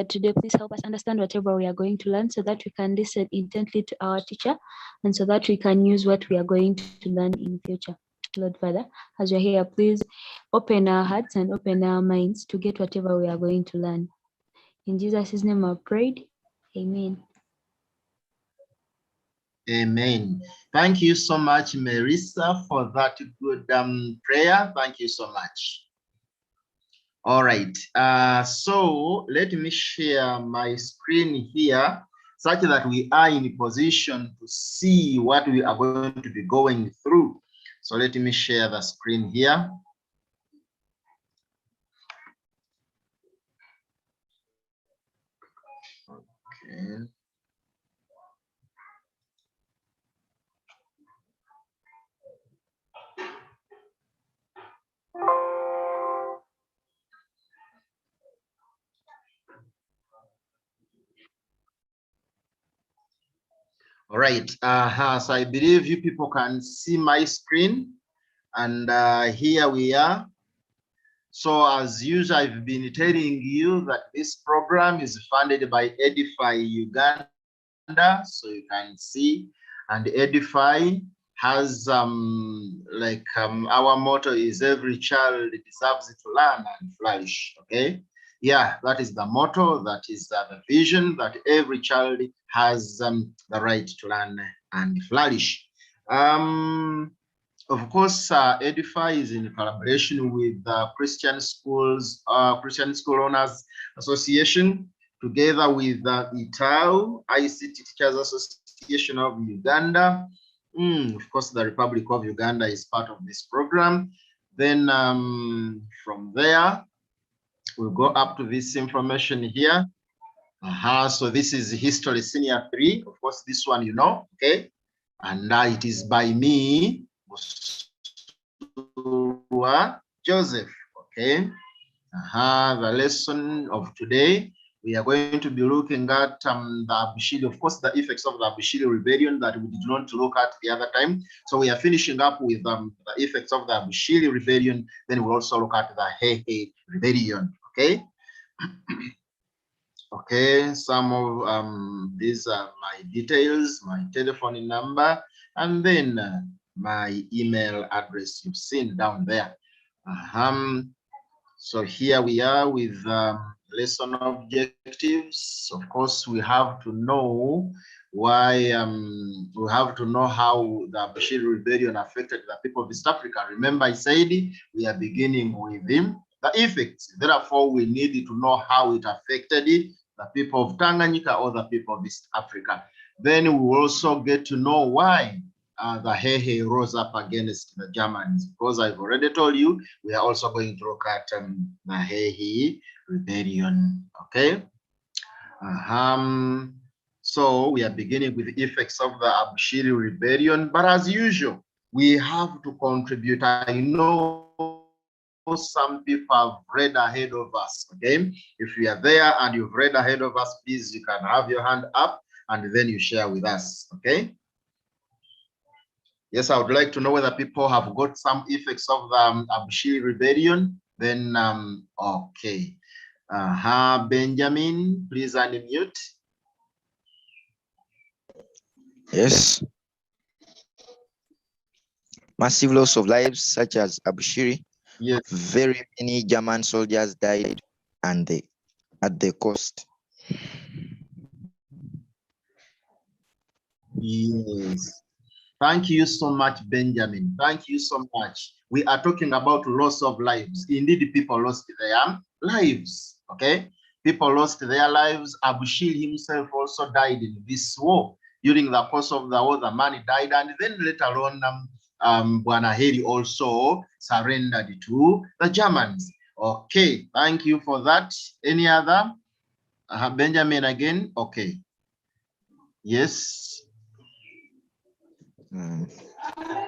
today, please help us understand whatever we are going to learn so that we can listen intently to our teacher and so that we can use what we are going to learn in future. Lord Father, as we're here, please open our hearts and open our minds to get whatever we are going to learn. In Jesus' name I prayed. Amen. Amen. Thank you so much, Marissa, for that good prayer. Thank you so much. All right. So let me share my screen here such that we are in a position to see what we are going to be going through. So let me share the screen here. Okay. All right, so I believe you people can see my screen, and here we are. So as usual, I've been telling you that this program is funded by Edify Uganda, so you can see, and Edify has our motto is every child deserves to learn and flourish. Okay, yeah, that is the motto, that is the vision, that every child has the right to learn and flourish. Of course, Edify is in collaboration with the Christian School Owners Association, together with the ITAU, ICT Teachers Association of Uganda. Of course, the Republic of Uganda is part of this program. Then from there, we'll go up to this information here. So this is History Senior 3. Of course, this one you know, okay? And it is by me, Busuulwa Joseph, okay? The lesson of today, we are going to be looking at the Busuulwa, of course, the effects of the Busuulwa Rebellion that we did not look at the other time. So we are finishing up with the effects of the Busuulwa Rebellion. Then we'll also look at the Heihei Rebellion, okay? Okay, some of these are my details, my telephone number, and then my email address you've seen down there. So here we are with lesson objectives. Of course, we have to know why, we have to know how the Busuulwa Rebellion affected the people of East Africa. Remember, I said we are beginning with the effects. Therefore, we need to know how it affected the people of Tanganyika or the people of East Africa. Then we will also get to know why the Heihei rose up against the Germans, because I've already told you we are also going to look at the Heihei Rebellion. Okay. So we are beginning with the effects of the Busuulwa Rebellion, but as usual, we have to contribute. I know some people have read ahead of us. Okay, if you are there and you've read ahead of us, please, you can have your hand up and then you share with us. Okay. Yes, I would like to know whether people have got some effects of the Busuulwa Rebellion. Then, okay. Benjamin, please unmute. Yes. Massive loss of lives, such as Busuulwa. Yes. Very many German soldiers died, and at the cost. Yes. Thank you so much, Benjamin. Thank you so much. We are talking about loss of lives. Indeed, people lost their lives. Okay, people lost their lives. Busuulwa himself also died in this war. During the course of the war, the man died, and then later on, Bwana Heri also surrendered to the Germans. Okay, thank you for that. Any other? Benjamin again. Okay. Yes.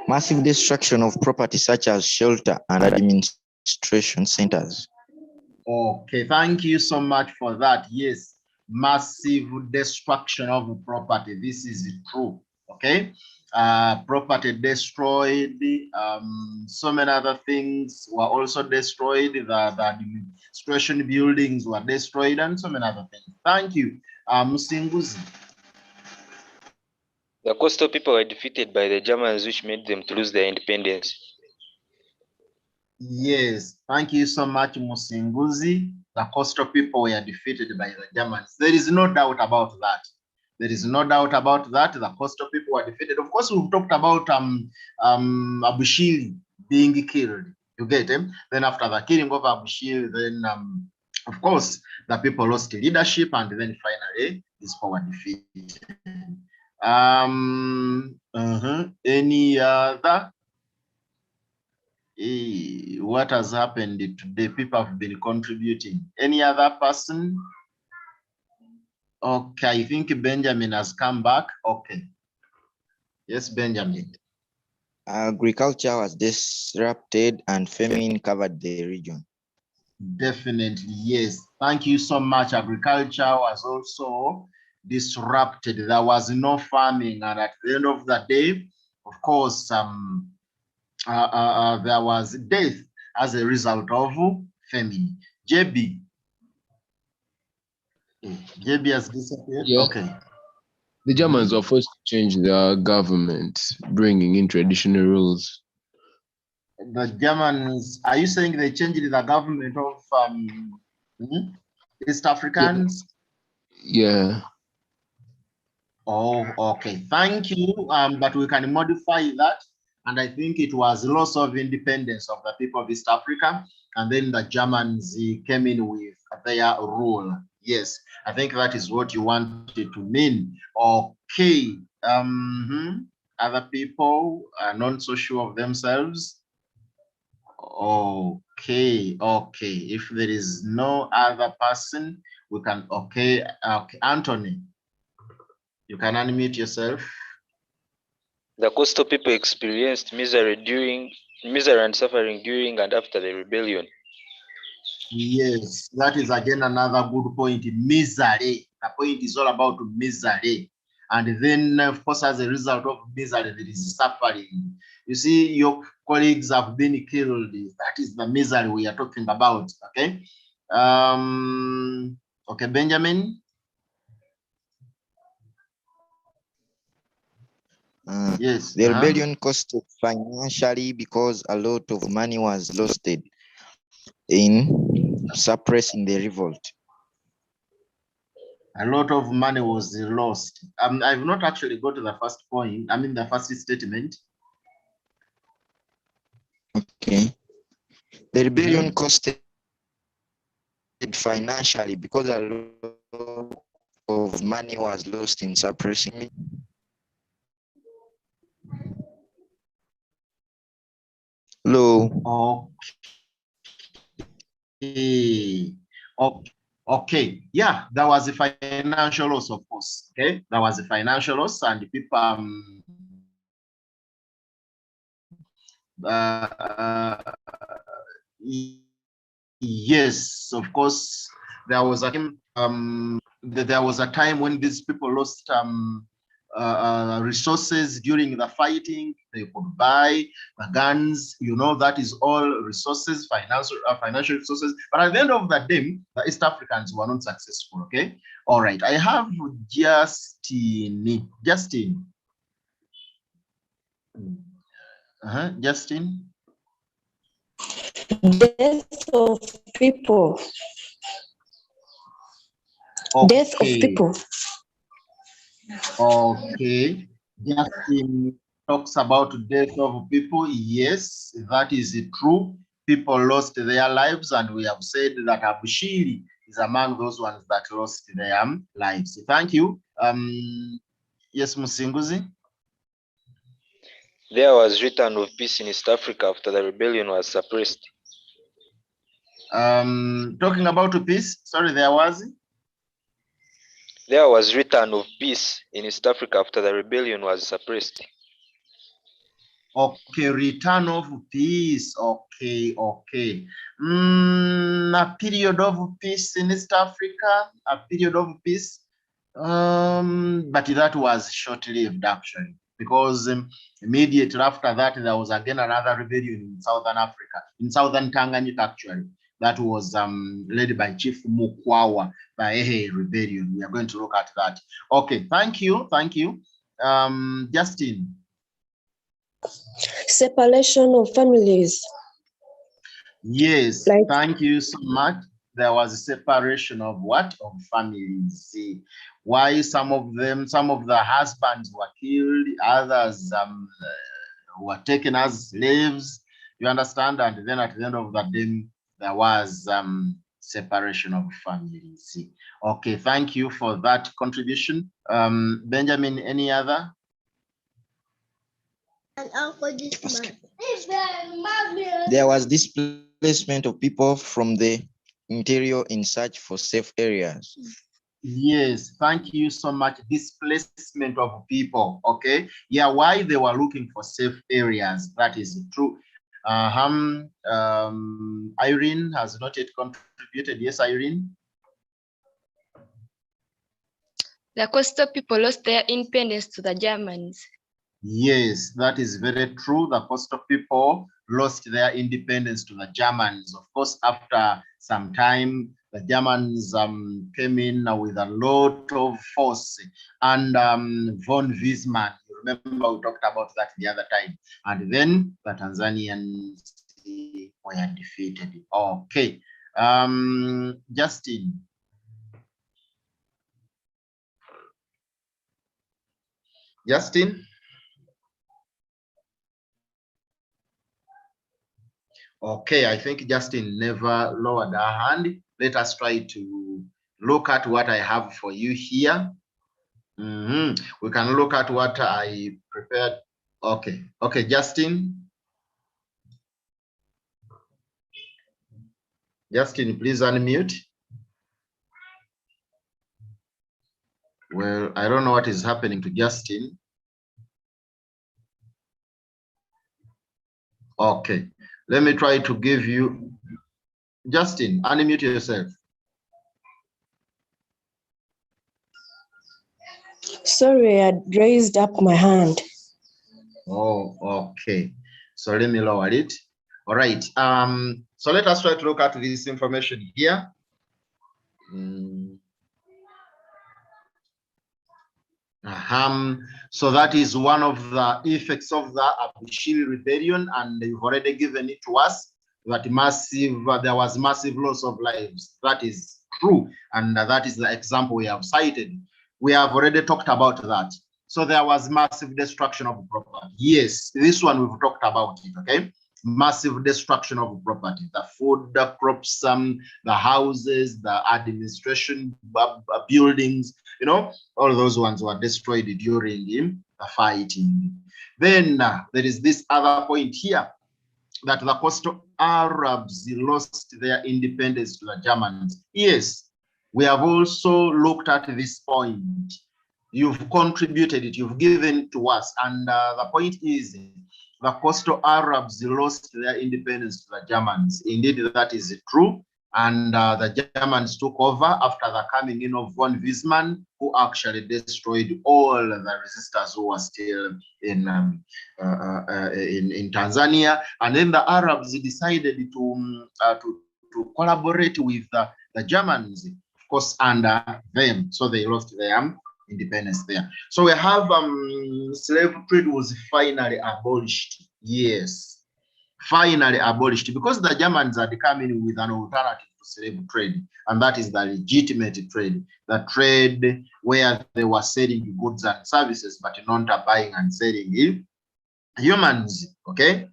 Massive destruction of property such as shelter and administration centers. Okay, thank you so much for that. Yes, massive destruction of property. This is true. Okay, property destroyed, so many other things were also destroyed, the administration buildings were destroyed, and so many other things. Thank you. Musinguzi. The coastal people were defeated by the Germans, which made them to lose their independence. Yes, thank you so much, Musinguzi. The coastal people were defeated by the Germans. There is no doubt about that. There is no doubt about that. The coastal people were defeated. Of course, we've talked about Abushiri being killed. You get him? Then after the killing of Abushiri, then of course the people lost leadership, and then finally this power defeated. Any other? What has happened today? People have been contributing. Any other person? Okay, I think Benjamin has come back. Okay. Yes, Benjamin. Agriculture was disrupted and famine covered the region. Definitely, yes. Thank you so much. Agriculture was also disrupted. There was no farming, and at the end of the day, of course, there was death as a result of famine. JB. JB has disappeared. Yeah. Okay. The Germans were forced to change their government, bringing in traditional rules. The Germans, are you saying they changed the government of East Africans? Yeah. Oh, okay. Thank you. But we can modify that. And I think it was loss of independence of the people of East Africa. And then the Germans came in with their rule. Yes, I think that is what you wanted to mean. Okay. Other people are not so sure of themselves. Okay. If there is no other person, we can, okay, Anthony, you can unmute yourself. The coastal people experienced misery and suffering during and after the rebellion. Yes, that is again another good point. Misery. The point is all about misery. And then, of course, as a result of misery, there is suffering. You see, your colleagues have been killed. That is the misery we are talking about. Okay. Okay, Benjamin. Yes. The rebellion cost financially because a lot of money was lost in suppressing the revolt. A lot of money was lost. I've not actually got to the first point. I mean, the first statement. Okay. The rebellion costed financially because a lot of money was lost in suppressing it. Hello. Okay. Yeah, there was a financial loss, of course. Okay, there was a financial loss, and the people yes, of course, there was a time when these people lost resources during the fighting. They could buy the guns, that is all resources, financial resources. But at the end of the day, the East Africans were not successful. Okay. All right. I have Justin. Justin. Justin. Death of people. Okay. Death of people. Okay. Justin talks about death of people. Yes, that is true. People lost their lives, and we have said that Abushiri is among those ones that lost their lives. Thank you. Yes, Musinguzi. There was return of peace in East Africa after the rebellion was suppressed. Talking about peace, sorry, there was return of peace in East Africa after the rebellion was suppressed. Okay, return of peace. Okay. A period of peace in East Africa, a period of peace. But that was short-lived, actually. because immediately after that, there was again another rebellion in Southern Africa, in Southern Tanganyika actually, that was led by Chief Mukwawa, by Heihei Rebellion. We are going to look at that. Okay, thank you. Justin. Separation of families. Yes, thank you so much. There was a separation of what? Of families. Why some of the husbands were killed, others were taken as slaves. You understand? And then at the end of the day, there was separation of families. Okay, thank you for that contribution. Benjamin, any other? There was displacement of people from the interior in search for safe areas. Yes, thank you so much. Displacement of people. Okay, yeah, why they were looking for safe areas. That is true. Irene has not yet contributed. Yes, Irene. The coastal people lost their independence to the Germans. Yes, that is very true. The coastal people lost their independence to the Germans. Of course, after some time, the Germans came in with a lot of force, and von Bismarck, you remember we talked about that the other time, and then the Tanzanians were defeated. Okay, Justin. Okay, I think Justin never lowered her hand. Let us try to look at what I have for you here. We can look at what I prepared. Okay, Justin. Justin, please unmute. Well, I don't know what is happening to Justin. Okay, let me try to give you, Justin, unmute yourself. Sorry, I raised up my hand. Oh, okay. So let me lower it. All right. So let us try to look at this information here. So that is one of the effects of the Busuulwa Rebellion, and you've already given it to us that there was massive loss of lives. That is true, and that is the example we have cited. We have already talked about that. So there was massive destruction of property. Yes, this one we've talked about it. Okay, massive destruction of property, the food, the crops, the houses, the administration buildings, you know, all those ones were destroyed during the fighting. Then there is this other point here, that the coastal Arabs lost their independence to the Germans. Yes, we have also looked at this point. You've contributed it, you've given to us, and the point is the coastal Arabs lost their independence to the Germans. Indeed, that is true. And the Germans took over after the coming in of von Bismarck, who actually destroyed all the resistors who were still in Tanzania. And then the Arabs decided to collaborate with the Germans, of course, under them. So they lost their independence there. So we have slave trade was finally abolished. Yes. Finally abolished, because the Germans had come in with an alternative to slave trade, and that is the legitimate trade, the trade where they were selling goods and services, but not buying and selling humans. Okay.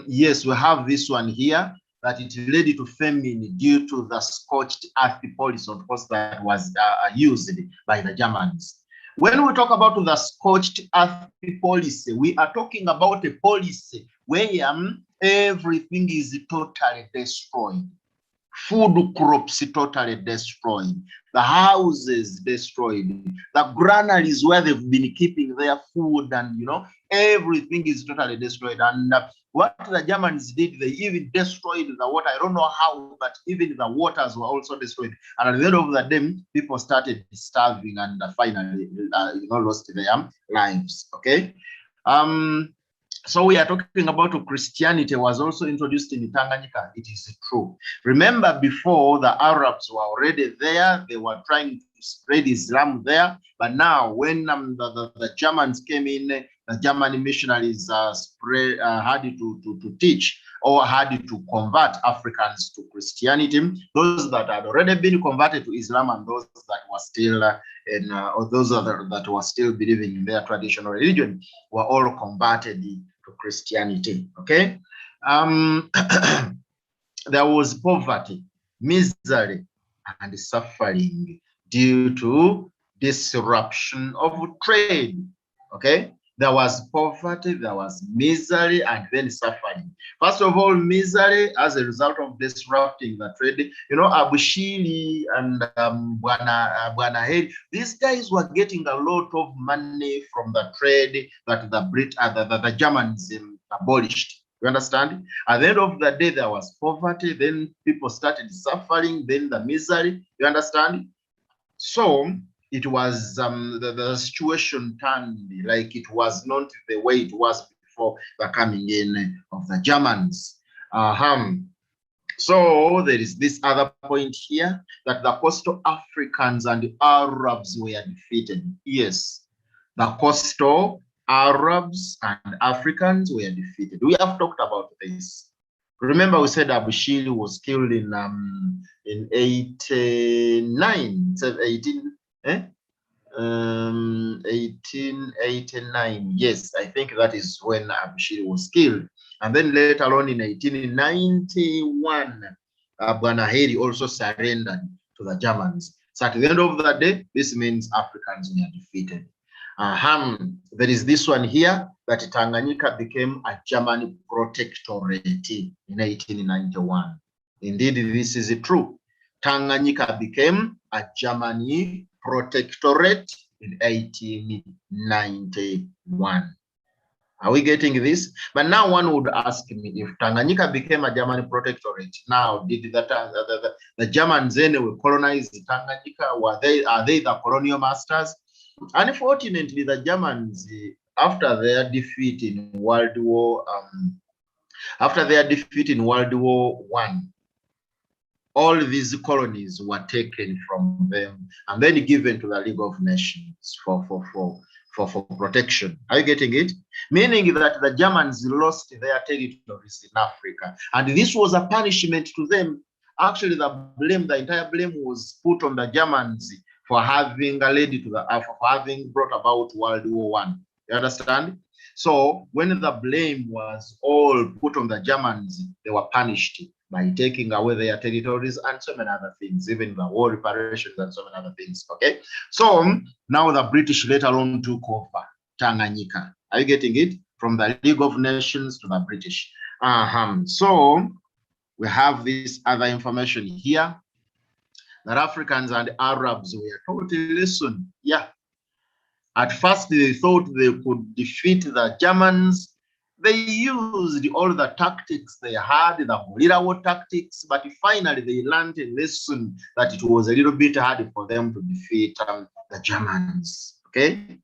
Yes, we have this one here, that it led to famine due to the scorched earth policy, of course, that was used by the Germans. When we talk about the scorched earth policy, we are talking about a policy where everything is totally destroyed. food crops totally destroyed, the houses destroyed, the granaries where they've been keeping their food, and everything is totally destroyed. And what the Germans did, they even destroyed the water. I don't know how, but even the waters were also destroyed. And at the end of the day, people started starving and finally, lost their lives. Okay. So we are talking about Christianity was also introduced in Tanganyika. It is true. Remember, before the Arabs were already there, they were trying to spread Islam there. But now, when the Germans came in, the German missionaries had to teach or had to convert Africans to Christianity. Those that had already been converted to Islam and those that were still or those that were still believing in their traditional religion were all converted to Christianity. Okay. There was poverty, misery, and suffering due to disruption of trade. Okay. There was poverty, there was misery, and then suffering. First of all, misery as a result of disrupting the trade. Abushiri and Bwana Heihei, these guys were getting a lot of money from the trade that the Germans abolished. You understand? At the end of the day, there was poverty, then people started suffering, then the misery. You understand? So it was the situation turned like it was not the way it was before the coming in of the Germans. So there is this other point here that the coastal Africans and the Arabs were defeated. Yes, the coastal Arabs and Africans were defeated. We have talked about this. Remember, we said Abushiri was killed in 1889. Yes, I think that is when Abushiri was killed. And then later on in 1891, Bwana Heihei also surrendered to the Germans. So at the end of the day, this means Africans were defeated. There is this one here that Tanganyika became a German protectorate in 1891. Indeed, this is true. Tanganyika became a Germany protectorate in 1891. Are we getting this? But now one would ask me, if Tanganyika became a German protectorate, now did the Germans anyway colonize Tanganyika? Are they the colonial masters? Unfortunately, the Germans, after their defeat in World War I, all these colonies were taken from them and then given to the League of Nations for protection. Are you getting it? Meaning that the Germans lost their territories in Africa, and this was a punishment to them. Actually, the entire blame was put on the Germans for having brought about World War I. You understand? So when the blame was all put on the Germans, they were punished by taking away their territories and so many other things, even the war reparations and so many other things. Okay. So now the British later on took over Tanganyika. Are you getting it? From the League of Nations to the British. So we have this other information here that Africans and Arabs were taught a lesson. Yeah. At first, they thought they could defeat the Germans. They used all the tactics they had, the guerrilla war tactics, but finally they learned a lesson that it was a little bit hard for them to defeat the Germans. Okay.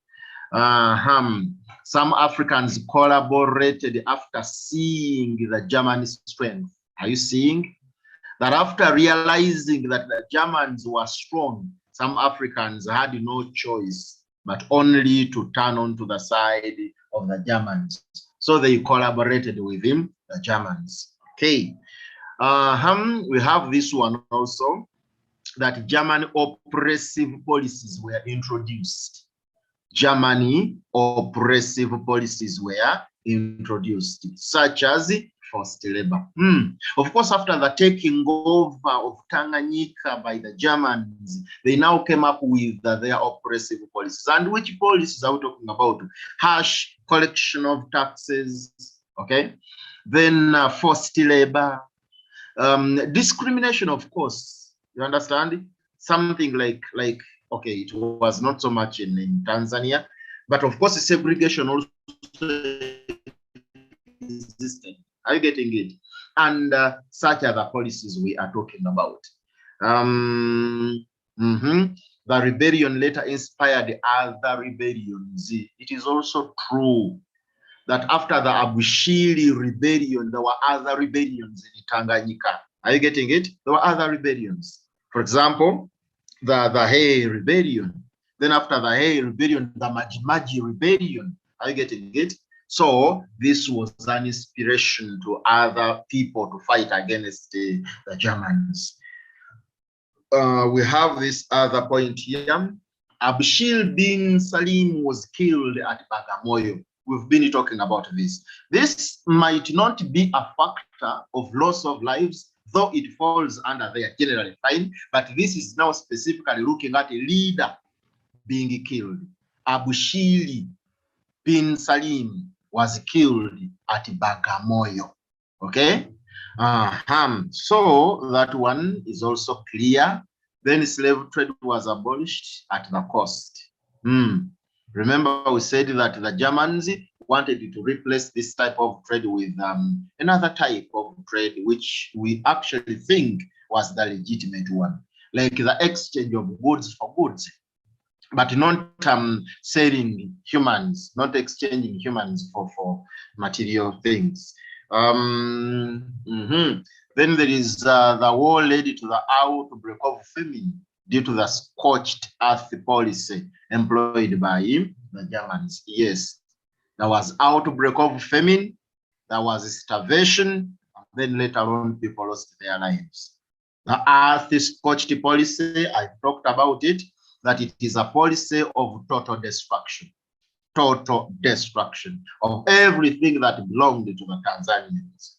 Some Africans collaborated after seeing the German strength. Are you seeing? That after realizing that the Germans were strong, some Africans had no choice but only to turn onto the side of the Germans. So they collaborated with the Germans. Okay. We have this one also, that German oppressive policies were introduced. Germany oppressive policies were introduced, such as forced labor. Of course, after the taking over of Tanganyika by the Germans, they now came up with their oppressive policies. And which policies are we talking about? Harsh collection of taxes, okay? Then forced labor, Discrimination, of course, you understand? Something like, okay, it was not so much in Tanzania, but of course, segregation also existed. Are you getting it? And such are the policies we are talking about. The rebellion later inspired other rebellions. It is also true that after the Busuulwa rebellion, there were other rebellions in Tanganyika. Are you getting it? There were other rebellions. For example, the Heihei Rebellion. Then after the Heihei Rebellion, the Maji Rebellion. Are you getting it? So this was an inspiration to other people to fight against the Germans. We have this other point here. Abshir bin Salim was killed at Bagamoyo. We've been talking about this. This might not be a factor of loss of lives, though it falls under there generally fine, but this is now specifically looking at a leader being killed. Abshir bin Salim was killed at Bagamoyo. Okay? So that one is also clear. Then slave trade was abolished at the coast. Remember, we said that the Germans wanted to replace this type of trade with another type of trade, which we actually think was the legitimate one, like the exchange of goods for goods, but not selling humans, not exchanging humans for material things. Then there is the war led to the outbreak of famine due to the scorched earth policy employed by the Germans. Yes, there was outbreak of famine, there was starvation, and then later on people lost their lives. The earth scorched policy, I talked about it, that it is a policy of total destruction of everything that belonged to the Tanzanians.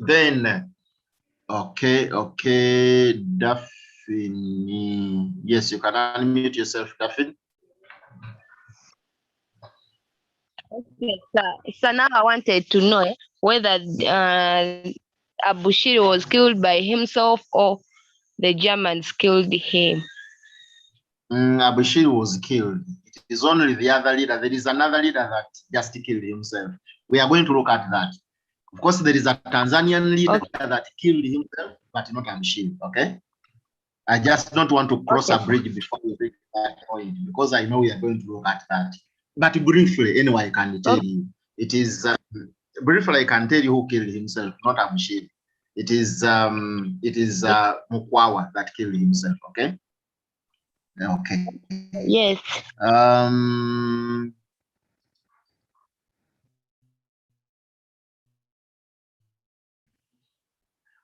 Then, okay, Daphne. Yes, you can unmute yourself, Daphne. Okay, so now I wanted to know whether Busuulwa was killed by himself or the Germans killed him. Busuulwa was killed. It is only the other leader. There is another leader that just killed himself. We are going to look at that. Of course, there is a Tanzanian leader that killed himself, but not Busuulwa. Okay. I just don't want to cross a bridge before we reach that point, because I know we are going to look at that. But briefly, anyway, I can tell you. It is briefly I can tell you who killed himself, not Busuulwa. It is Mukwawa that killed himself. Okay. Okay. Yes.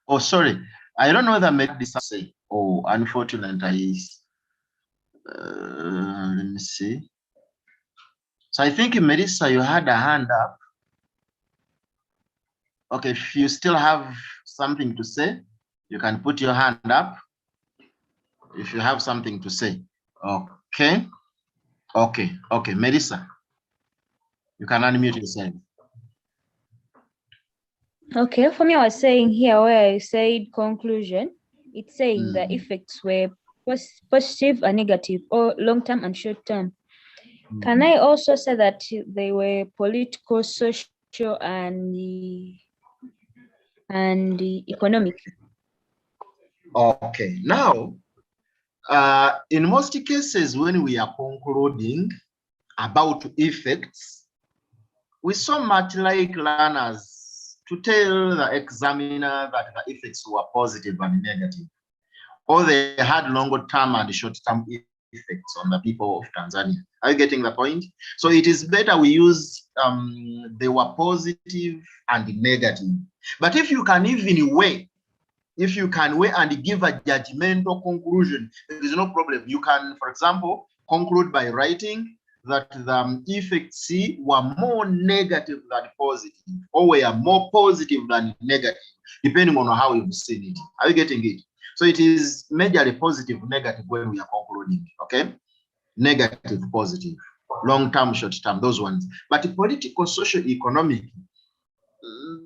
Oh, sorry. I don't know that made this say. Oh, unfortunately, let me see. So I think, Melissa, you had a hand up. Okay, if you still have something to say, you can put your hand up. If you have something to say. Okay. Okay, Melissa, you can unmute yourself. Okay, for me, I was saying here where I said conclusion, it's saying the effects were positive and negative, or long-term and short-term. Can I also say that they were political, social, and economic? Okay, now, in most cases, when we are concluding about effects, we so much like learners to tell the examiner that the effects were positive and negative, or they had long-term and short-term effects on the people of Tanzania. Are you getting the point? So it is better we use they were positive and negative. But if you can even weigh, and give a judgmental conclusion, there is no problem. You can, for example, conclude by writing that the effects were more negative than positive, or were more positive than negative, depending on how you've seen it. Are you getting it? So it is majorly positive, negative when we are concluding, okay? Negative, positive, long-term, short-term, those ones. But political, social, economic,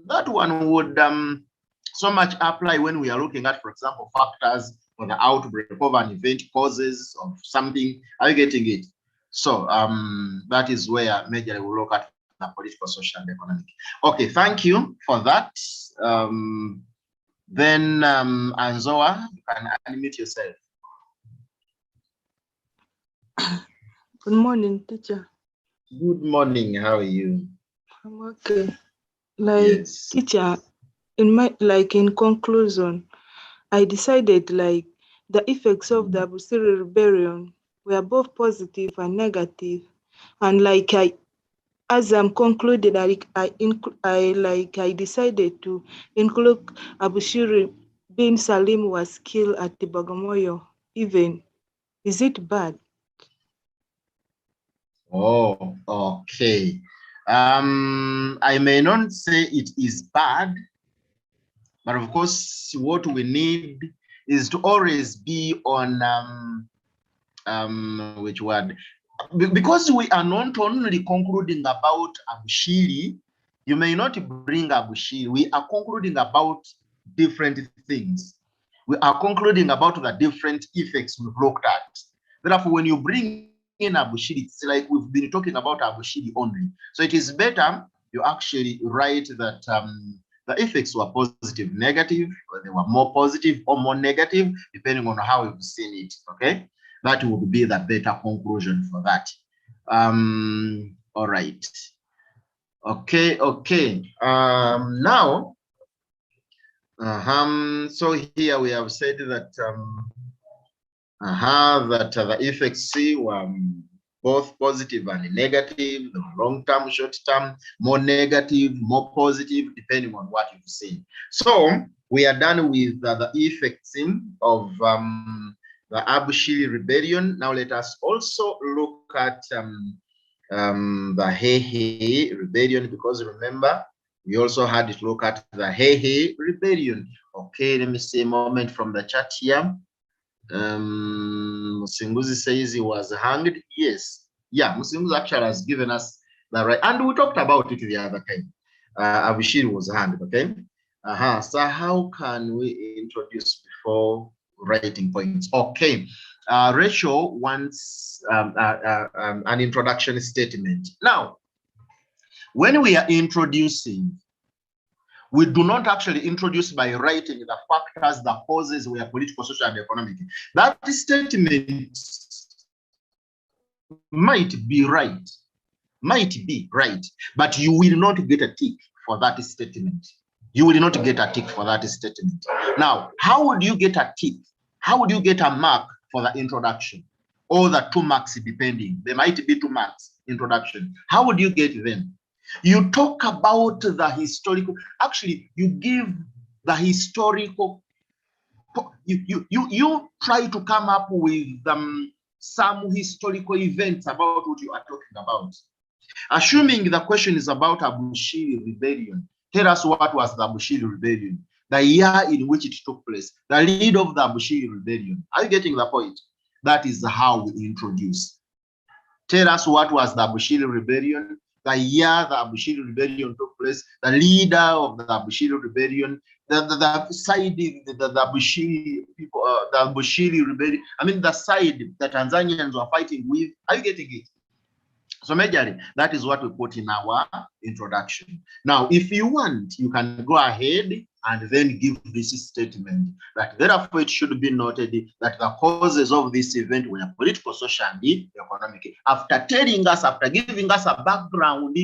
that one would so much apply when we are looking at, for example, factors for the outbreak of an event, causes of something. Are you getting it? So that is where majorly we look at the political, social, and economic. Okay, thank you for that. Then Anzoa, you can unmute yourself. Good morning, teacher. Good morning. How are you? I'm okay. Teacher, in conclusion, I decided the effects of the Busuulwa Rebellion were both positive and negative, and as I'm concluded, I decided to include Abushiri bin Salim was killed at the Bagamoyo event. Is it bad? Oh, okay. I may not say it is bad, but of course, what we need is to always be on which word? Because we are not only concluding about Abushiri, you may not bring Abushiri. We are concluding about different things. We are concluding about the different effects we've looked at. Therefore, when you bring in Abushiri, it's like we've been talking about Abushiri only. So it is better you actually write that the effects were positive, negative, or they were more positive or more negative, depending on how you've seen it. Okay, that would be the better conclusion for that. All right. Okay. Now, so here we have said that the effects were both positive and negative, long-term, short-term, more negative, more positive, depending on what you've seen. So we are done with the effects of the Busuulwa Rebellion. Now let us also look at the Heihei Rebellion, because remember, we also had to look at the Heihei Rebellion. Okay, let me see a moment from the chat here. Musinguzi says he was hanged. Yes. Yeah, Musinguzi actually has given us the right. And we talked about it the other time. Abushiri was hanged, okay? So how can we introduce before writing points? Okay. Rachel wants an introduction statement. Now, when we are introducing, we do not actually introduce by writing the factors, the causes, where political, social, and economic. That statement might be right, but you will not get a tick for that statement. You will not get a tick for that statement. Now, how would you get a tick? How would you get a mark for the introduction? Or the 2 marks, depending. There might be 2 marks introduction. How would you get them? You talk about the historical, actually, you give the historical, you try to come up with some historical events about what you are talking about. Assuming the question is about Busuulwa Rebellion, tell us what was the Busuulwa Rebellion, the year in which it took place, the lead of the Busuulwa Rebellion. Are you getting the point? That is how we introduce. Tell us what was the Busuulwa Rebellion, the year the Busuulwa Rebellion took place, the leader of the Busuulwa Rebellion, the side, the Busuulwa people, the Busuulwa Rebellion. I mean, the side the Tanzanians were fighting with. Are you getting it? So majorly, that is what we put in our introduction. Now, if you want, you can go ahead and then give this statement that therefore it should be noted that the causes of this event were political, social, and economic. After telling us, after giving us a background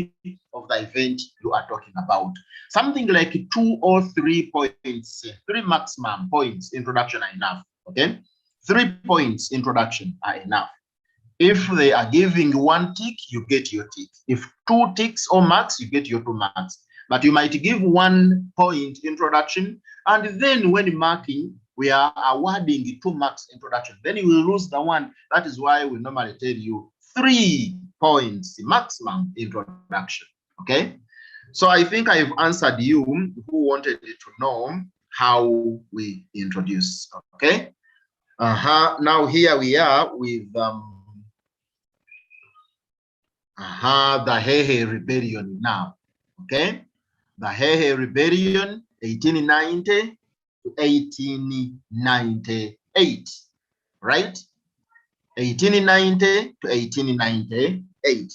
of the event you are talking about, something like 2 or 3 points, 3 maximum points introduction are enough. Okay, 3 points introduction are enough. If they are giving 1 tick, you get your tick. If 2 ticks or marks, you get your 2 marks. But you might give 1 point introduction, and then when marking, we are awarding 2 marks introduction. Then you will lose the 1. That is why we normally tell you 3 points maximum introduction. Okay? So I think I've answered you who wanted to know how we introduce. Okay? Now here we are with the Heihei Rebellion now. Okay, the Heihei Rebellion 1890 to 1898, right? 1890 to 1898,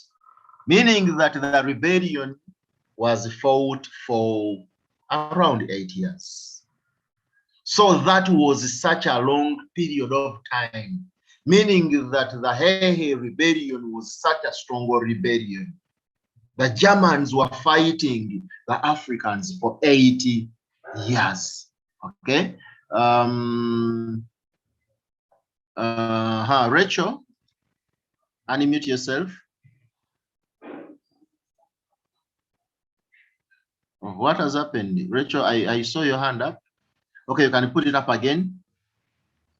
meaning that the rebellion was fought for around 8 years. So that was such a long period of time, meaning that the Heihei Rebellion was such a strong rebellion. The Germans were fighting the Africans for 80 years. Okay. Rachel, unmute yourself. What has happened? Rachel, I saw your hand up. Okay, you can put it up again.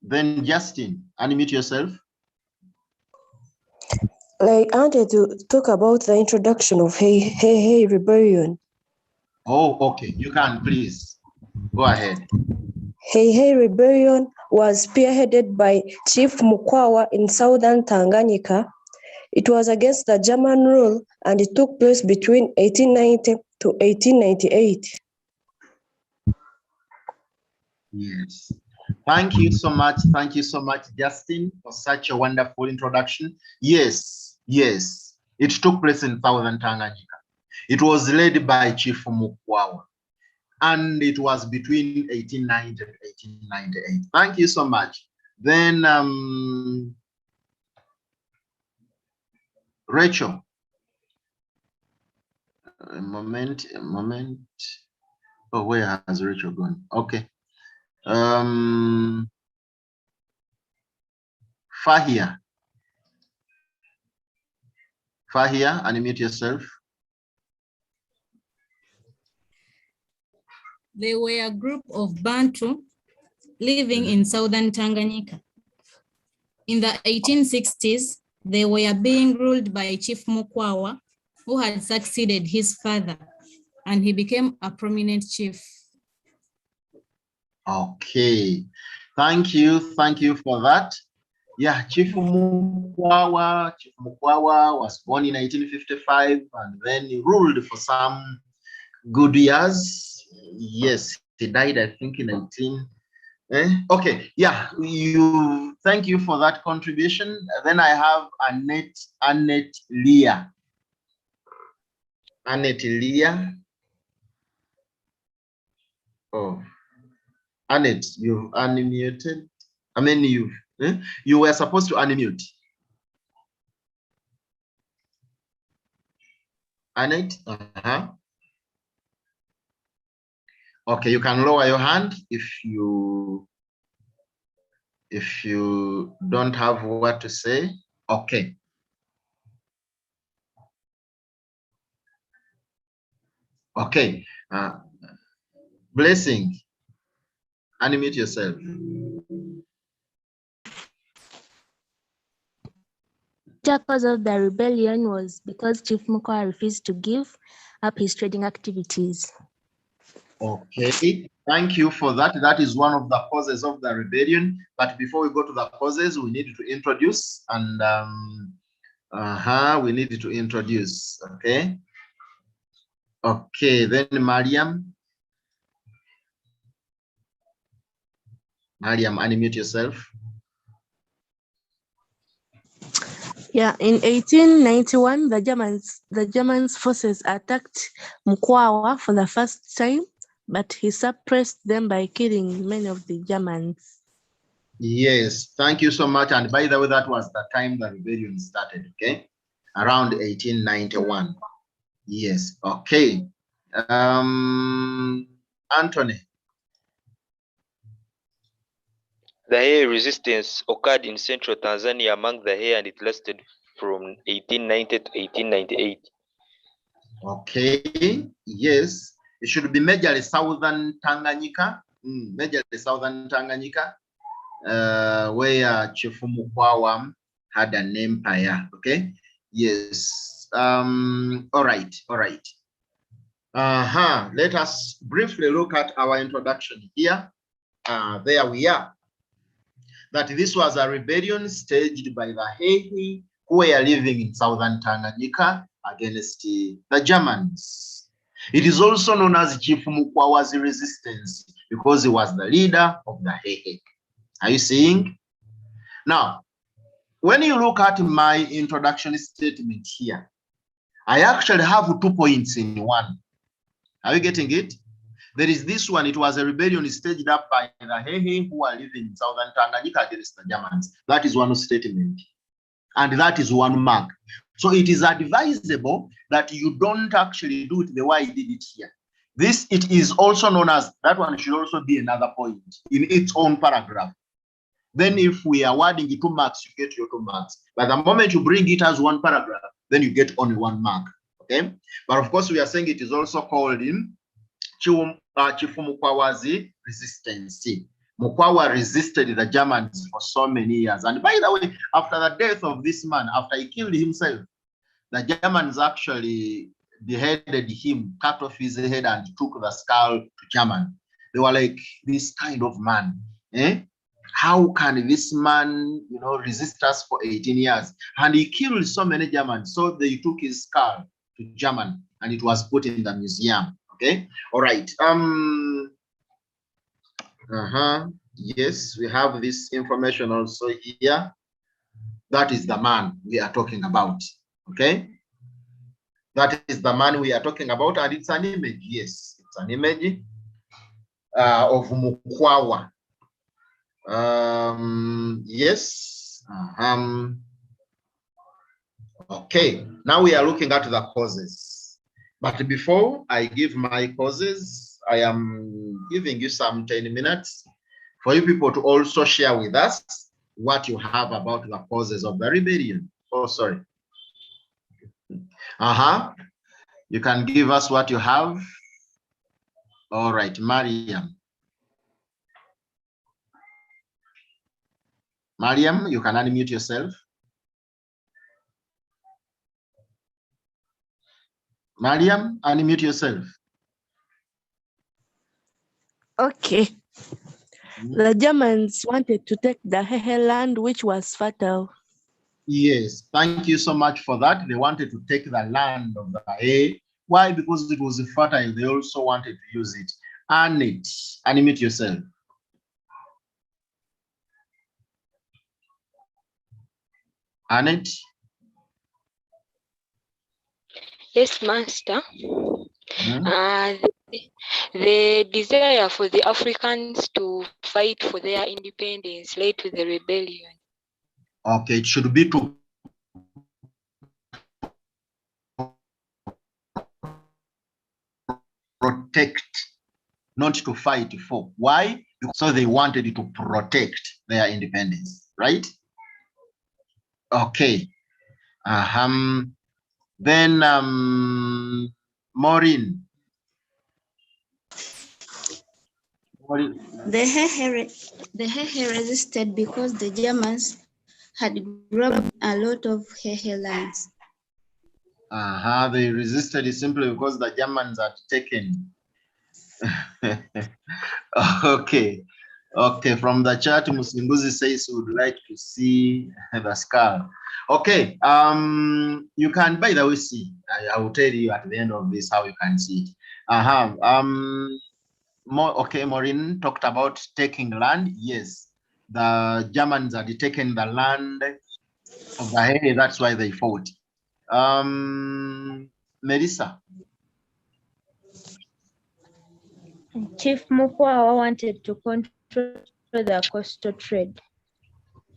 Then Justin, unmute yourself. Like, I wanted to talk about the introduction of Heihei Rebellion. Oh, okay. You can, please. Go ahead. Heihei Rebellion was spearheaded by Chief Mukwawa in southern Tanganyika. It was against the German rule and it took place between 1890 to 1898. Yes. Thank you so much. Thank you so much, Justin, for such a wonderful introduction. Yes, yes. It took place in southern Tanganyika. It was led by Chief Mukwawa, and it was between 1890 and 1898. Thank you so much. Then, Rachel. A moment. Oh, where has Rachel gone? Okay. Fahia, unmute yourself. They were a group of Bantu living in southern Tanganyika. In the 1860s, they were being ruled by Chief Mukwawa, who had succeeded his father, and he became a prominent chief. Okay, thank you for that. Yeah, Chief Mukwawa was born in 1855 and then he ruled for some good years. Yes, he died, I think, in 19. Okay, yeah, thank you for that contribution. Then I have Annette Leah. Annette Leah. Oh, Annette, you've unmuted. I mean, you were supposed to unmute. Annette, Okay, you can lower your hand if you don't have what to say. Okay. Okay. Blessing, unmute yourself. The cause of the rebellion was because Chief Mukwawa refused to give up his trading activities. Okay, thank you for that. That is one of the causes of the rebellion. But before we go to the causes, we need to introduce and we need to introduce. Okay. Okay, then Mariam, unmute yourself. Yeah, in 1891, the German forces attacked Mukwawa for the first time, but he suppressed them by killing many of the Germans. Yes, thank you so much. And by the way, that was the time the rebellion started, okay? Around 1891. Yes, okay. Anthony. The Heihei resistance occurred in central Tanzania among the Heihei, and it lasted from 1890 to 1898. Okay, yes. It should be majorly southern Tanganyika. Where Chief Mukwawa had an empire. Okay, yes. All right. Let us briefly look at our introduction here. There we are. That this was a rebellion staged by the Heihei who were living in southern Tanganyika against the Germans. It is also known as Chief Mukwawa's resistance because he was the leader of the Heihei. Are you seeing? Now, when you look at my introduction statement here, I actually have 2 points in one. Are you getting it? There is this one. It was a rebellion staged up by the Heihei who are living in southern Tanganyika against the Germans. That is one statement. And that is one mark. So it is advisable that you don't actually do it the way I did it here. This, it is also known as, that one should also be another point in its own paragraph. Then if we are awarding you 2 marks, you get your 2 marks. But the moment you bring it as one paragraph, then you get only 1 mark. Okay? But of course, we are saying it is also called in Chifu Mukwawa's resistance. Mukwawa resisted the Germans for so many years. And by the way, after the death of this man, after he killed himself, the Germans actually beheaded him, cut off his head, and took the skull to German. They were like, this kind of man, eh? How can this man, resist us for 18 years? And he killed so many Germans. So they took his skull to German and it was put in the museum. Okay. All right. Yes, we have this information also here. That is the man we are talking about. Okay. That is the man we are talking about, and it's an image. Yes, it's an image of Mukwawa. Yes. Okay, now we are looking at the causes. But before I give my causes, I am giving you some 10 minutes for you people to also share with us what you have about the causes of the rebellion. Oh, sorry. You can give us what you have. All right, Mariam. Mariam, you can unmute yourself. Mariam, unmute yourself. Okay. The Germans wanted to take the Heihei land, which was fertile. Yes, thank you so much for that. They wanted to take the land of the Heihei. Why? Because it was fertile. They also wanted to use it. Annette, unmute yourself. Annette? Yes, Master. The desire for the Africans to fight for their independence led to the rebellion. Okay, it should be to protect, not to fight for. Why? Because they wanted to protect their independence, right? Okay. Then Maureen. The Heihei resisted because the Germans had grabbed a lot of Heihei lands. They resisted simply because the Germans had taken. Okay. Okay, from the chat, Musimbuzi says he would like to see the skull. Okay, you can, by the way, see. I will tell you at the end of this how you can see it. Okay, Maureen talked about taking land. Yes, the Germans had taken the land of the Heihei. That's why they fought. Melissa. Chief Mukwawa wanted to control the coastal trade.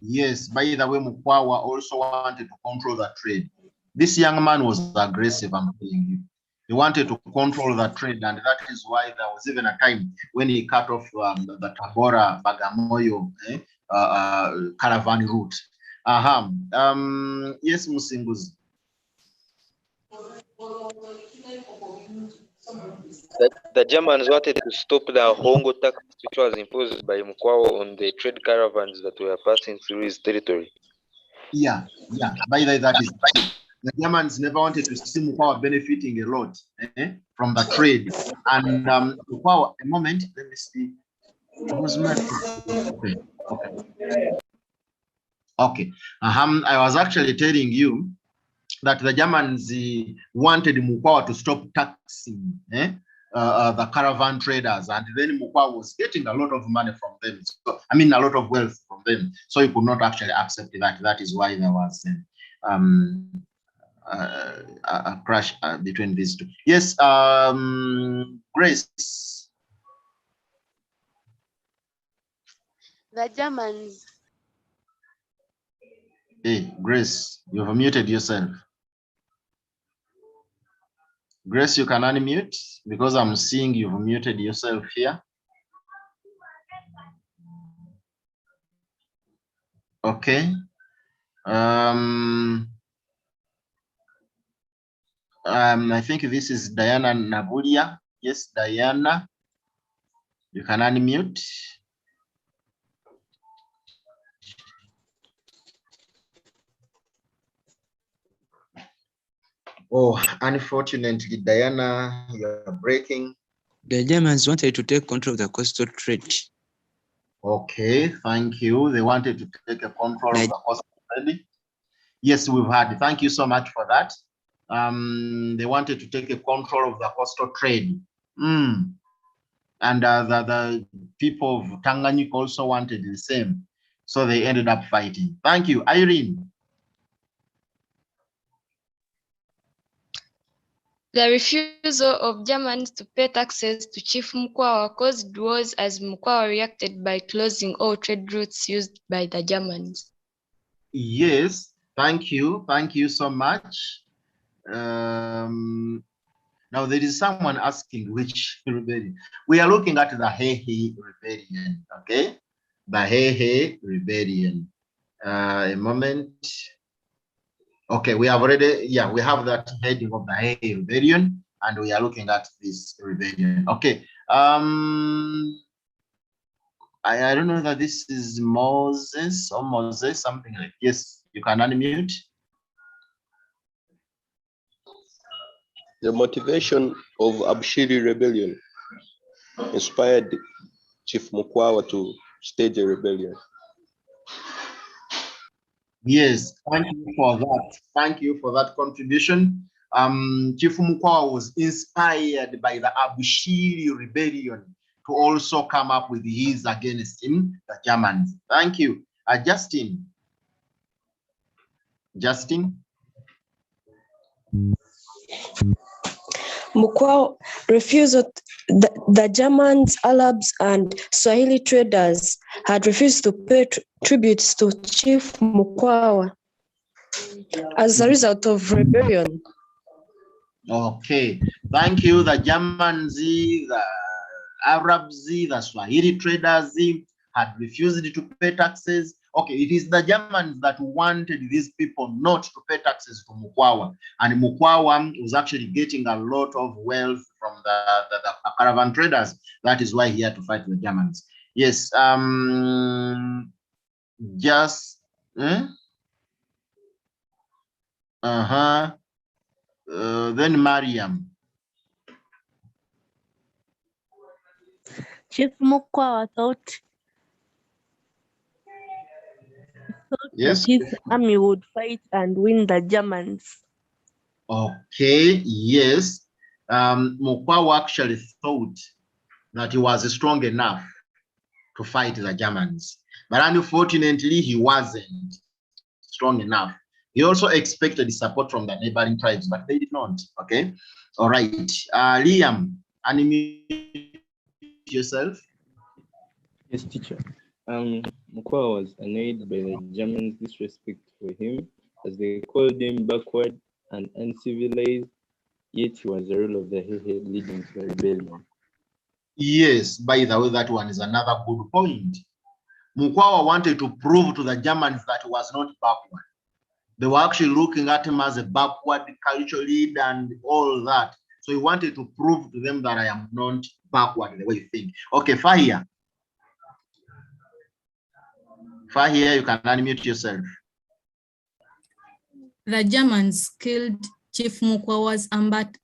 Yes, by the way, Mukwawa also wanted to control the trade. This young man was aggressive, I'm telling you. He wanted to control the trade, and that is why there was even a time when he cut off the Tabora Bagamoyo caravan route. Yes, Musimbuzi. The Germans wanted to stop the Hongo tax, which was imposed by Mukwawa on the trade caravans that were passing through his territory. Yeah. By the way, that is true. The Germans never wanted to see Mukwawa benefiting a lot from the trade. And Mukwawa, a moment, let me see. Okay. I was actually telling you that the Germans wanted Mukwawa to stop taxing the caravan traders, and then Mukwawa was getting a lot of money from them. So, I mean, a lot of wealth from them. So he could not actually accept that. That is why there was a crash between these two. Yes, Grace. The Germans. Hey, Grace, you've muted yourself. Grace, you can unmute because I'm seeing you've muted yourself here. Okay. I think this is Diana Nabulia. Yes, Diana, you can unmute. Oh, unfortunately, Diana, you're breaking. The Germans wanted to take control of the coastal trade. Okay, thank you. They wanted to take a control of the coastal trade. Yes, we've had. Thank you so much for that. They wanted to take a control of the coastal trade. And the people of Tanganyika also wanted the same. So they ended up fighting. Thank you. Irene. The refusal of Germans to pay taxes to Chief Mukwawa caused wars as Mukwawa reacted by closing all trade routes used by the Germans. Yes, thank you. Thank you so much. Now there is someone asking which rebellion. We are looking at the Heihei Rebellion, okay? The Heihei Rebellion. A moment. Okay, we have already, we have that heading of the Heihei Rebellion, and we are looking at this rebellion. Okay. I don't know that this is Moses or Moses, something like, yes, you can unmute. The motivation of Abushiri Rebellion inspired Chief Mukwawa to stage a rebellion. Yes, thank you for that. Thank you for that contribution. Chief Mukwawa was inspired by the Abushiri Rebellion to also come up with his against him, the Germans. Thank you. Justin. Justin. Mukwawa refused. The Germans, Arabs, and Swahili traders had refused to pay tributes to Chief Mukwawa as a result of rebellion. Okay, thank you. The Germans, the Arabs, the Swahili traders had refused to pay taxes. Okay, it is the Germans that wanted these people not to pay taxes to Mukwawa. And Mukwawa was actually getting a lot of wealth from the caravan traders. That is why he had to fight the Germans. Yes, then Mariam. Chief Mukwawa thought yes, that his army would fight and win the Germans. Okay, yes. Mukwawa actually thought that he was strong enough to fight the Germans. But unfortunately, he wasn't strong enough. He also expected support from the neighboring tribes, but they did not. Okay. All right. Liam, unmute yourself. Yes, teacher. Mukwawa was annoyed by the Germans' disrespect for him, as they called him backward and uncivilized, yet he was the ruler of the Heihei leading to the rebellion. Yes, by the way, that one is another good point. Mukwawa wanted to prove to the Germans that he was not backward. They were actually looking at him as a backward culture leader and all that. So he wanted to prove to them that I am not backward the way you think. Okay, Fahia. Fahia, you can unmute yourself. The Germans killed Chief Mukwawa's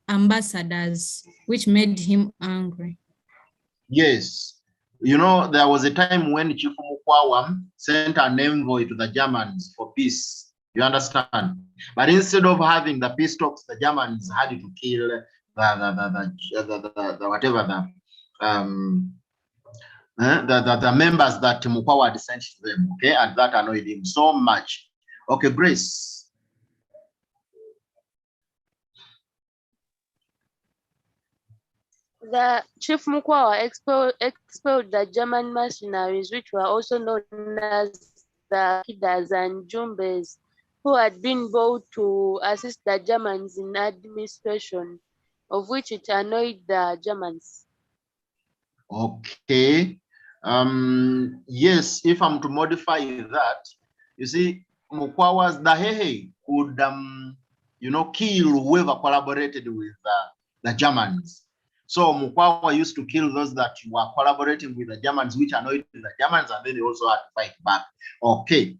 ambassadors, which made him angry. Yes. You know, there was a time when Chief Mukwawa sent an envoy to the Germans for peace. You understand? But instead of having the peace talks, the Germans had to kill the members that Mukwawa had sent to them, okay, and that annoyed him so much. Okay, Grace. The Chief Mukwawa expelled the German mercenaries, which were also known as the Kidas and Jumbes, who had been brought to assist the Germans in administration, of which it annoyed the Germans. Okay. Yes, if I'm to modify that, you see, Mukwawa's the Heihei could, kill whoever collaborated with the Germans. So Mukwawa used to kill those that were collaborating with the Germans, which annoyed the Germans, and then they also had to fight back. Okay.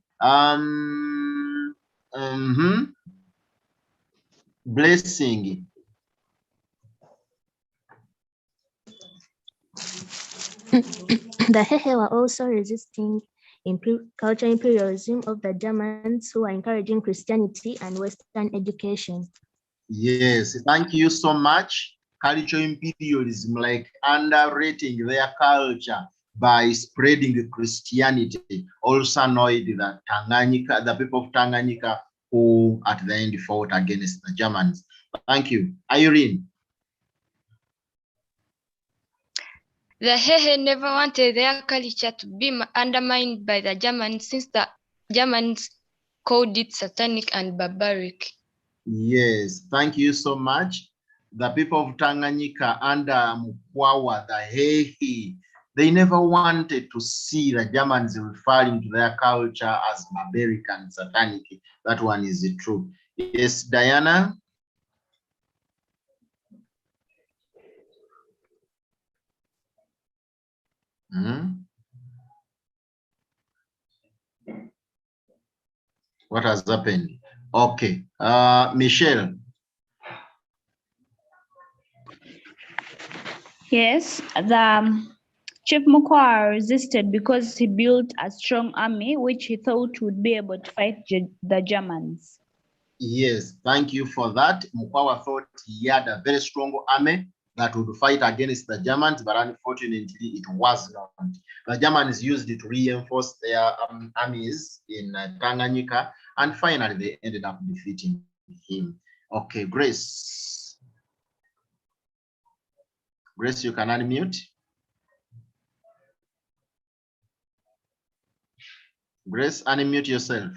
Blessing. The Hehe were also resisting cultural imperialism of the Germans, who were encouraging Christianity and Western education. Yes, thank you so much. Cultural imperialism, like underrating their culture by spreading Christianity, also annoyed the Tanganyika, the people of Tanganyika, who at the end fought against the Germans. Thank you. Irene. The Hehe never wanted their culture to be undermined by the Germans, since the Germans called it satanic and barbaric. Yes, thank you so much. The people of Tanganyika under Mukwawa, the Hehe, they never wanted to see the Germans referring to their culture as barbaric and satanic. That one is true. Yes, Diana. What has happened? Okay, Michelle. Yes, the Chief Mukwawa resisted because he built a strong army, which he thought would be able to fight the Germans. Yes, thank you for that. Mukwawa thought he had a very strong army that would fight against the Germans, but unfortunately it was not. The Germans used it to reinforce their armies in Tanganyika, and finally they ended up defeating him. Okay, Grace. Grace, you can unmute. Grace, unmute yourself.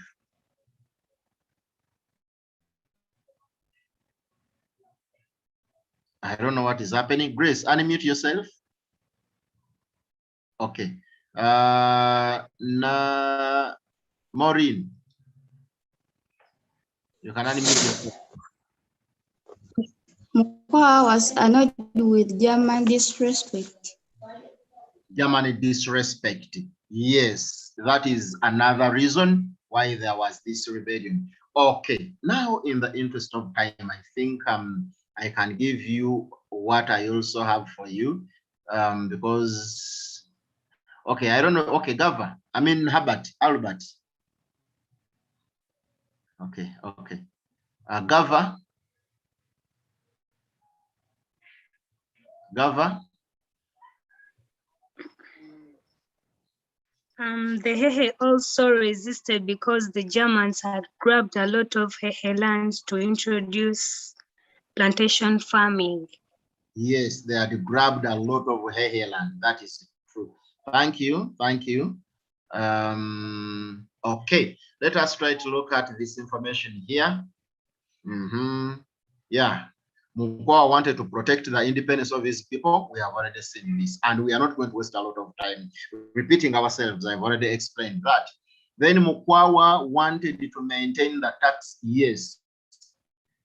I don't know what is happening. Grace, unmute yourself. Okay. Maureen, you can unmute yourself. Mukwawa was annoyed with German disrespect. German disrespect. Yes, that is another reason why there was this rebellion. Okay, now in the interest of time, I think I can give you what I also have for you, because, okay, I don't know. Okay, Albert. Okay. Gava. The Hehe also resisted because the Germans had grabbed a lot of Hehe lands to introduce plantation farming. Yes, they had grabbed a lot of Hehe land. That is true. Thank you. Okay, let us try to look at this information here. Yeah, Mukwawa wanted to protect the independence of his people. We have already seen this, and we are not going to waste a lot of time repeating ourselves. I've already explained that. Then Mukwawa wanted to maintain the tax, yes,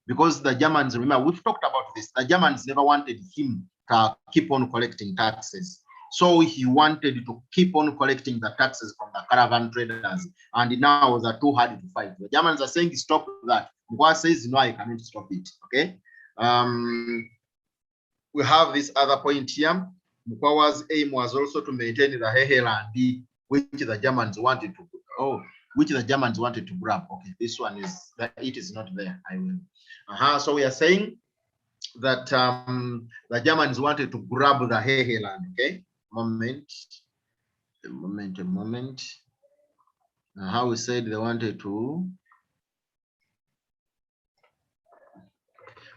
because the Germans, remember, we've talked about this. The Germans never wanted him to keep on collecting taxes. So he wanted to keep on collecting the taxes from the caravan traders, and now the two had to fight. The Germans are saying stop that. Mukwawa says no, I cannot stop it. Okay. We have this other point here. Mukwawa's aim was also to maintain the Hehe land, which the Germans wanted to. Oh, which the Germans wanted to grab. Okay, this one is that it is not there. I will. So we are saying that the Germans wanted to grab the Heihei land. Okay, a moment. How we said they wanted to.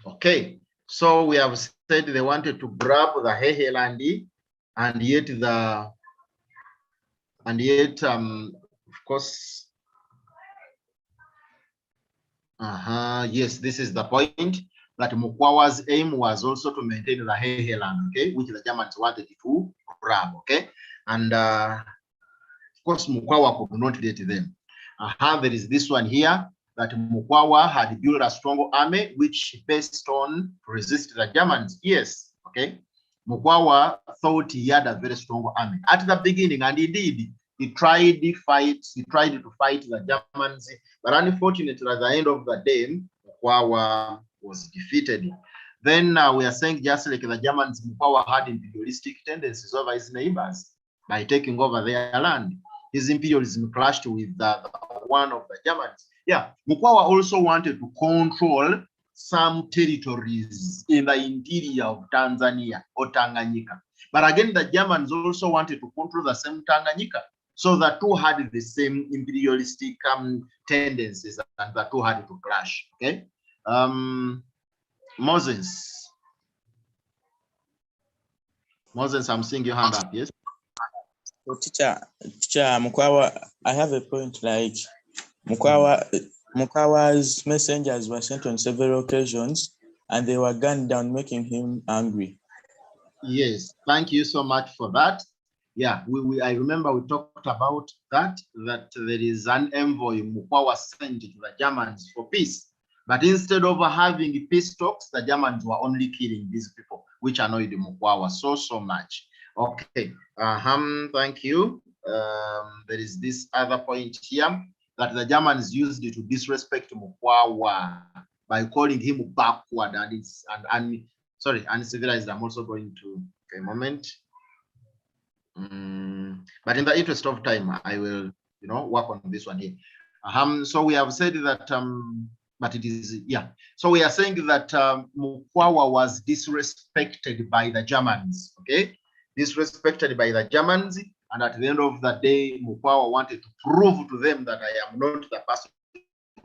Okay, so we have said they wanted to grab the Heihei land, and yet of course, yes, this is the point, that Mukwawa's aim was also to maintain the Heihei land, okay, which the Germans wanted to grab, okay, and of course Mukwawa could not get them. There is this one here, that Mukwawa had built a strong army which based on to resist the Germans. Yes, okay. Mukwawa thought he had a very strong army at the beginning, and indeed he tried to fight the Germans, but unfortunately at the end of the day, Mukwawa was defeated. Then we are saying, just like the Germans, Mukwawa had imperialistic tendencies over his neighbors by taking over their land. His imperialism clashed with the one of the Germans. Yeah, Mukwawa also wanted to control some territories in the interior of Tanzania or Tanganyika. But again, the Germans also wanted to control the same Tanganyika. So the two had the same imperialistic tendencies, and the two had to clash. Okay. Moses, I'm seeing your hand up. Yes. So teacher Mukwawa, I have a point. Like Mukwawa's messengers were sent on several occasions, and they were gunned down, making him angry. Yes, thank you so much for that. Yeah, I remember we talked about that there is an envoy Mukwawa sent to the Germans for peace. But instead of having peace talks, the Germans were only killing these people, which annoyed Mukwawa so much. Okay, thank you. There is this other point here, that the Germans used it to disrespect Mukwawa by calling him backward and uncivilized. I'm also going to a moment. But in the interest of time, I will, work on this one here. So we have said that, but it is, yeah. So we are saying that Mukwawa was disrespected by the Germans, okay? Disrespected by the Germans, and at the end of the day, Mukwawa wanted to prove to them that I am not the person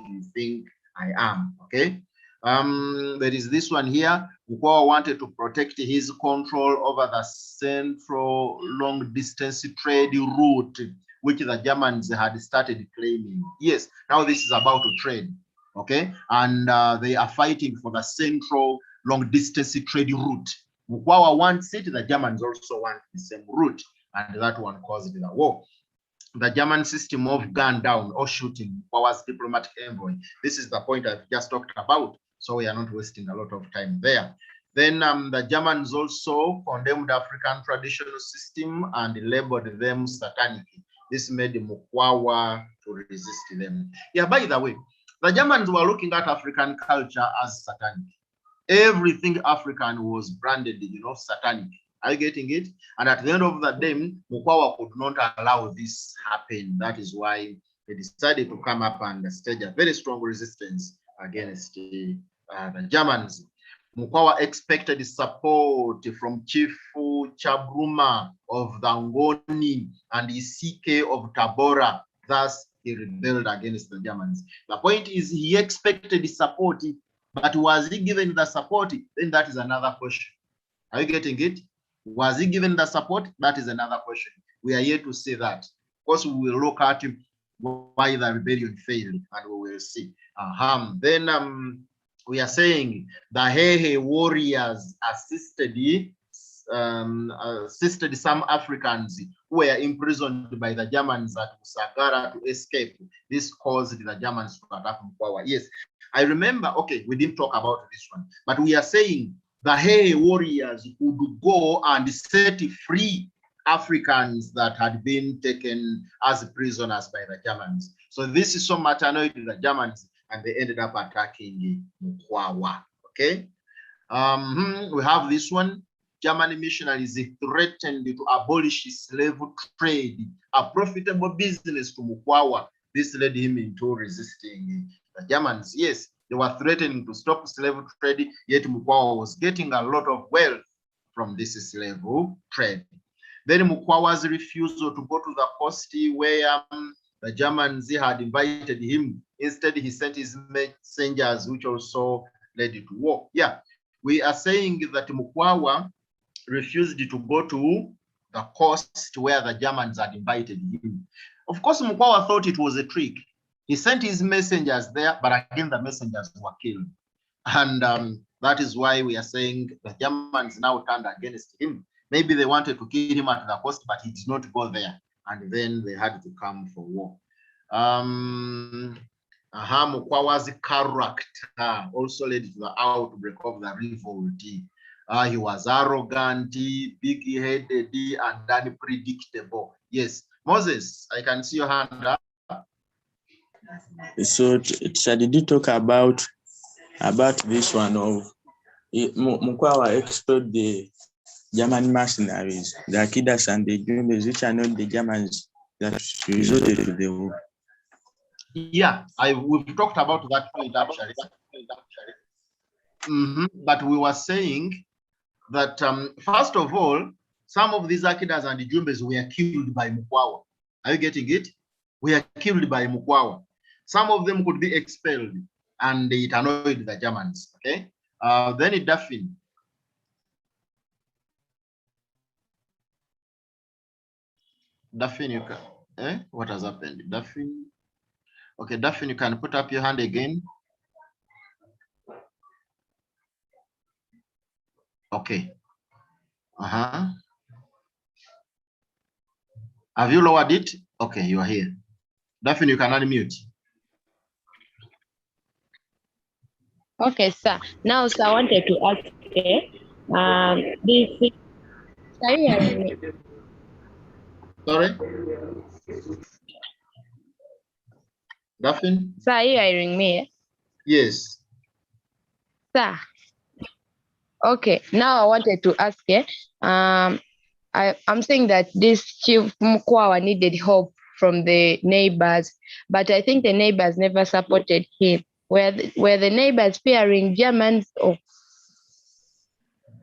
you think I am, okay? There is this one here. Mukwawa wanted to protect his control over the central long-distance trade route, which the Germans had started claiming. Yes, now this is about to trade, okay? And they are fighting for the central long-distance trade route. Mukwawa wants it, the Germans also want the same route, and that one caused the war. The German system of gun down or shooting Mukwawa's diplomatic envoy. This is the point I've just talked about, so we are not wasting a lot of time there. Then the Germans also condemned African traditional system and labeled them Satanically. This made Mukwawa to resist them. Yeah, by the way, the Germans were looking at African culture as satanic. Everything African was branded, satanic. Are you getting it? And at the end of the day, Mukwawa could not allow this happen. That is why they decided to come up and stage a very strong resistance against the Germans. Mukwawa expected support from Chief Chabruma of the Ngoni and Isike of Tabora. Thus, he rebelled against the Germans. The point is, he expected support, but was he given the support? Then that is another question. Are you getting it? Was he given the support? That is another question. We are here to say that. Of course, we will look at why the rebellion failed, and we will see. Then we are saying the Heihei warriors assisted some Africans who were imprisoned by the Germans at Usagara to escape. This caused the Germans to attack Mukwawa. Yes, I remember. Okay, we didn't talk about this one, but we are saying the Heihei warriors would go and set free Africans that had been taken as prisoners by the Germans. So this is so much annoyed the Germans, and they ended up attacking Mukwawa. Okay. We have this one. German missionaries threatened to abolish slave trade, a profitable business to Mukwawa. this led him into resisting the Germans. Yes, they were threatening to stop slave trade, yet Mukwawa was getting a lot of wealth from this slave trade. Then Mukwawa's refusal to go to the coast where the Germans had invited him. Instead, he sent his messengers, which also led to war. Yeah, we are saying that Mukwawa refused to go to the coast where the Germans had invited him. Of course, Mukwawa thought it was a trick. He sent his messengers there, but again, the messengers were killed. And that is why we are saying the Germans now turned against him. Maybe they wanted to kill him at the coast, but he did not go there. And then they had to come for war. Mukwawa's character also led to the outbreak of the revolt. He was arrogant, big-headed, and unpredictable. Yes, Moses, I can see your hand up. So, did you talk about this one of Mukwawa expelled the German mercenaries, the Akidas and the Jumbes, which are not the Germans that resorted to the war? Yeah, we've talked about that point actually. But we were saying that first of all, some of these Akidas and the Jumbes were killed by Mukwawa. Are you getting it? We are killed by Mukwawa. Some of them could be expelled, and it annoyed the Germans. Okay. Then it Daffin. Daffin, you can. What has happened? Daffin. Okay, Daffin, you can put up your hand again. Okay. Have you lowered it? Okay, you are here. Daphne, you can unmute. Okay, sir. Now, sir, I wanted to ask, this. Are you hearing me? Sorry? Daphne? Sir, are you hearing me? Yes. Sir. Okay, now I wanted to ask, I'm saying that this Chief Mukwawa needed help from the neighbors, but I think the neighbors never supported him. Were the neighbors fearing Germans? Or?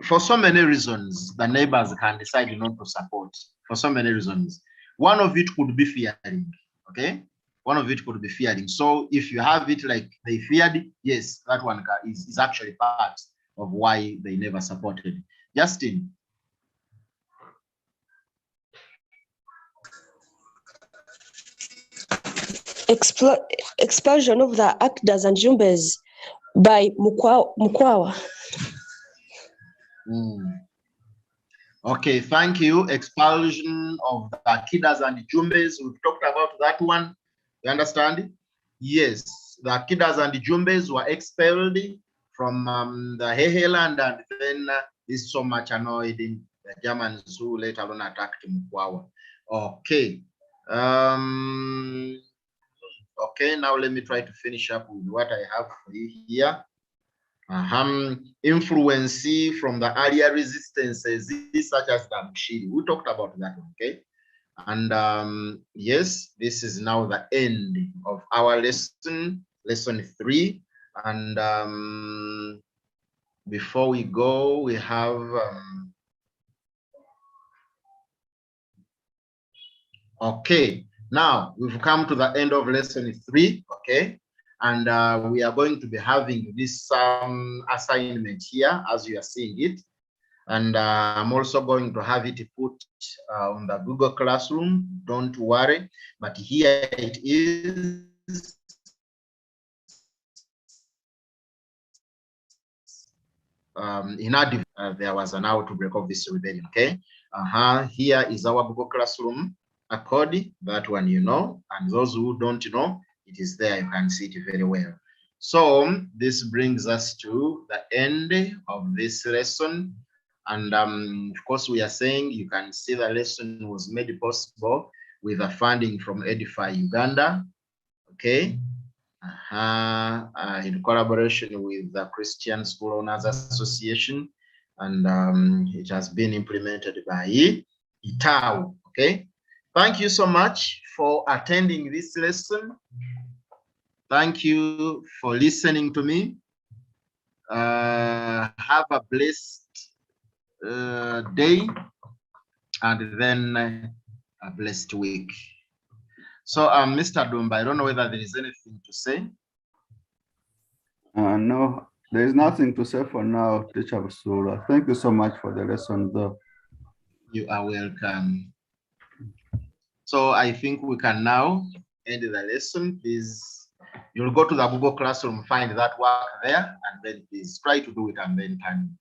For so many reasons, the neighbors can decide not to support. For so many reasons. One of it could be fearing, okay? One of it could be fearing. So if you have it like they feared, yes, that one is actually part of why they never supported. Justin. Expulsion of the Akidas and Jumbes by Mukwawa. Okay, thank you. Expulsion of the Akidas and Jumbes. We've talked about that one. You understand? Yes, the Akidas and Jumbes were expelled from the Heihei land, and then this so much annoyed the Germans who later on attacked Mukwawa. Okay. Okay, now let me try to finish up with what I have for you here. Influence from the earlier resistances, such as the Bushiri. We talked about that one, okay? And yes, this is now the end of our lesson 3. And before we go, we have okay. Now we've come to the end of lesson 3, okay? And we are going to be having this assignment here as you are seeing it. And I'm also going to have it put on the Google Classroom. Don't worry, but here it is. In our there was an outbreak of this rebellion, okay? Here is our Google Classroom code, that one you know, and those who don't know, it is there, you can see it very well. So this brings us to the end of this lesson. And of course, we are saying you can see the lesson was made possible with the funding from Edify Uganda, okay? In collaboration with the Christian School Owners Association, and it has been implemented by ITAU, okay? Thank you so much for attending this lesson. Thank you for listening to me. Have a blessed day and then a blessed week. So, Mr. Dumba, I don't know whether there is anything to say. No, there is nothing to say for now, Teacher Busuulwa. Thank you so much for the lesson, though. You are welcome. So I think we can now end the lesson. Please, you'll go to the Google Classroom, find that work there, and then please try to do it and then can